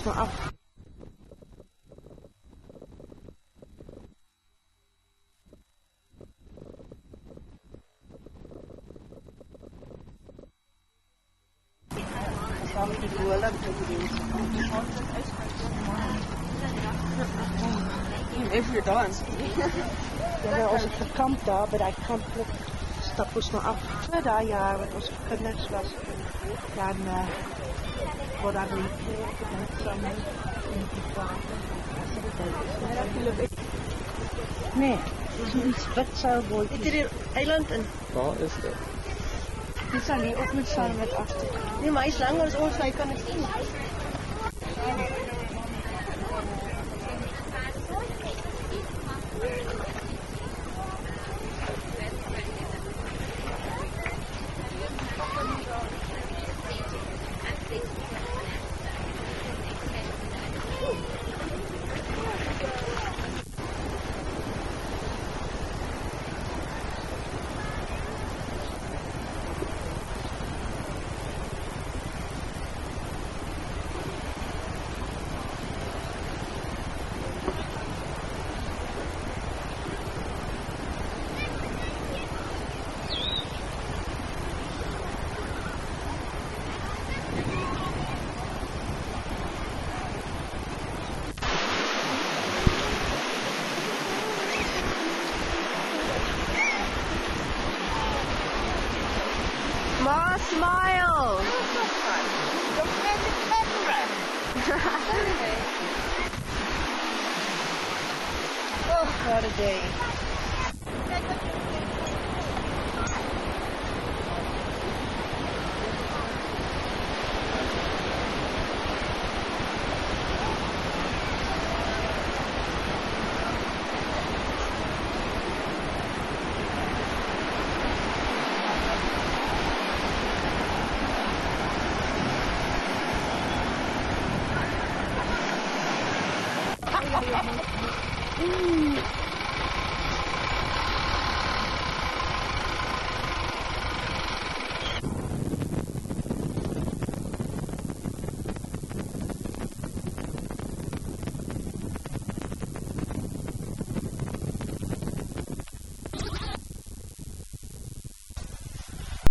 eens maar af. If you're done. Ja, als ik gekampt daar, bij dat kamp, stap ons maar af. Daar, ja, wat als ik genutst was, dan wordt dat niet samen in die water. Nee, het is een wetzeilbootje. Zit er eiland in? Waar is dat? Die zijn hier ook met samen met achter. Nee, maar hij is langer als ons, hij kan het zien. More smiles! Look at the camera! Oh, what a day. Mm.